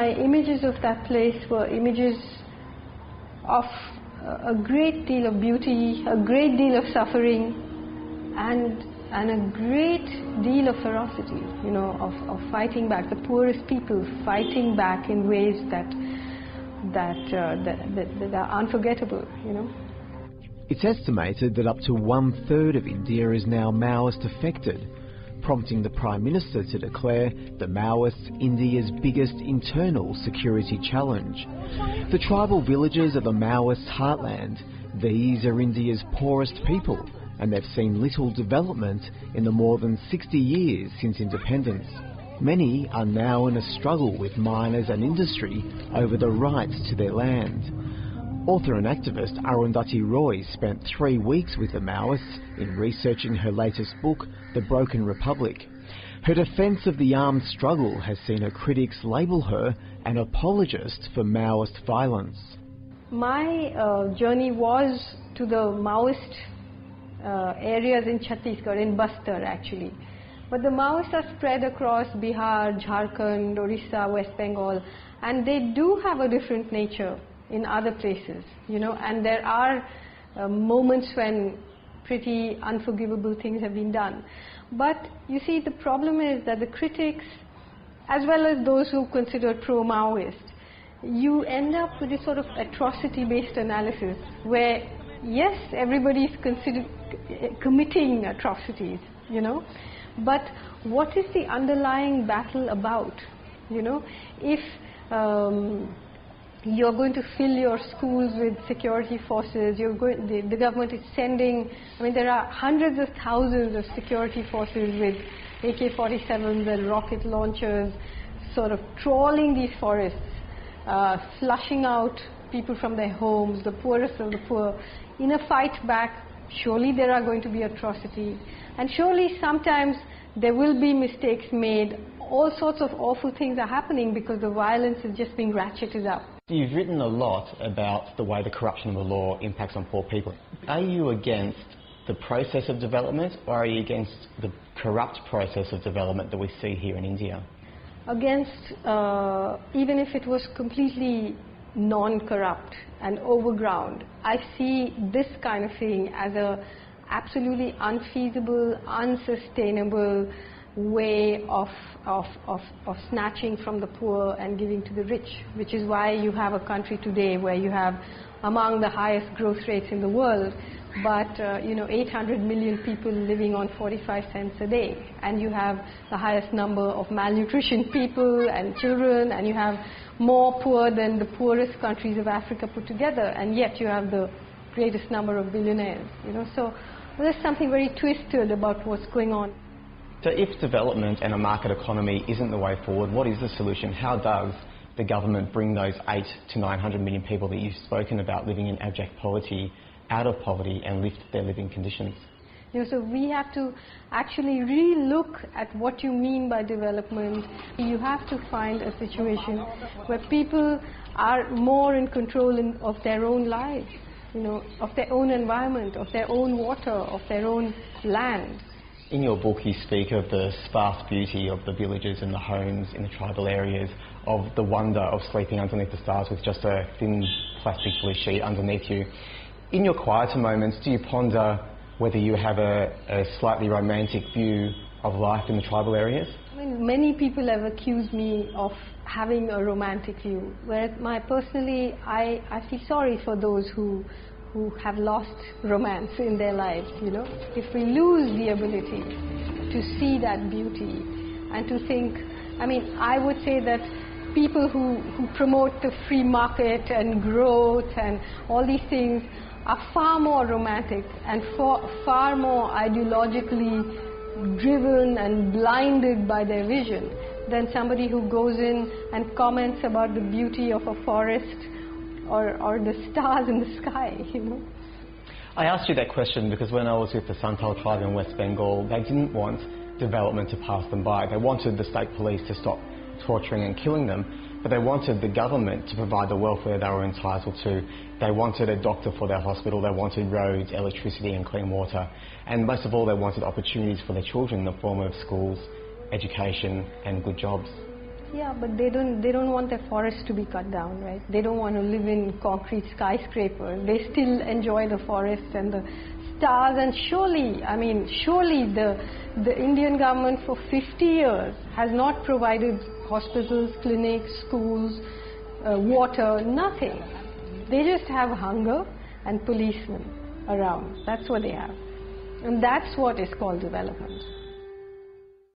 my images of that place were images of a great deal of beauty, a great deal of suffering, and a great deal of ferocity, you know, of fighting back, the poorest people fighting back in ways that are unforgettable, you know. It's estimated that up to 1/3 of India is now Maoist affected, prompting the Prime Minister to declare the Maoists India's biggest internal security challenge. The tribal villages are the Maoists' heartland. These are India's poorest people, and they've seen little development in the more than 60 years since independence. Many are now in a struggle with miners and industry over the rights to their land. Author and activist Arundhati Roy spent 3 weeks with the Maoists in researching her latest book, The Broken Republic. Her defence of the armed struggle has seen her critics label her an apologist for Maoist violence. My journey was to the Maoist areas in Chhattisgarh, in Bastar actually. But the Maoists are spread across Bihar, Jharkhand, Orissa, West Bengal, and they do have a different nature in other places, you know, and there are moments when pretty unforgivable things have been done. But you see, the problem is that the critics, as well as those who consider pro-Maoist, you end up with this sort of atrocity-based analysis where, yes, everybody is committing atrocities, you know, but what is the underlying battle about, you know? If you're going to fill your schools with security forces, the government is sending, I mean, there are hundreds of thousands of security forces with AK-47s and rocket launchers sort of trawling these forests, flushing out people from their homes, the poorest of the poor, in a fight back. Surely there are going to be atrocities, and surely sometimes there will be mistakes made. All sorts of awful things are happening because the violence is just being ratcheted up. You've written a lot about the way the corruption of the law impacts on poor people. Are you against the process of development, or are you against the corrupt process of development that we see here in India? Against, even if it was completely non-corrupt and overground, I see this kind of thing as a absolutely unfeasible, unsustainable way of snatching from the poor and giving to the rich, which is why you have a country today where you have among the highest growth rates in the world, but you know, 800 million people living on 45 cents a day, and you have the highest number of malnutrition people and children, and you have more poor than the poorest countries of Africa put together, and yet you have the greatest number of billionaires, you know. So there's something very twisted about what's going on. So if development and a market economy isn't the way forward, what is the solution? How does the government bring those 800 to 900 million people that you've spoken about living in abject poverty out of poverty and lift their living conditions? You know, so we have to actually re-look at what you mean by development. You have to find a situation where people are more in control of their own lives, you know, of their own environment, of their own water, of their own land. In your book you speak of the sparse beauty of the villages and the homes in the tribal areas, of the wonder of sleeping underneath the stars with just a thin plastic blue sheet underneath you. In your quieter moments, do you ponder whether you have a slightly romantic view of life in the tribal areas? I mean, many people have accused me of having a romantic view, whereas personally I feel sorry for those who have lost romance in their lives, you know. If we lose the ability to see that beauty and to think, I mean, I would say that people who promote the free market and growth and all these things are far more romantic and far more ideologically driven and blinded by their vision than somebody who goes in and comments about the beauty of a forest or the stars in the sky, you know. I asked you that question because when I was with the Santal tribe in West Bengal, they didn't want development to pass them by. They wanted the state police to stop torturing and killing them, but they wanted the government to provide the welfare they were entitled to. They wanted a doctor for their hospital, they wanted roads, electricity and clean water, and most of all they wanted opportunities for their children in the form of schools, education and good jobs. Yeah, but they don't want their forests to be cut down, right? They don't want to live in concrete skyscrapers. They still enjoy the forests and the stars. And surely the Indian government for 50 years has not provided hospitals, clinics, schools, water, nothing. They just have hunger and policemen around. That's what they have. And that's what is called development.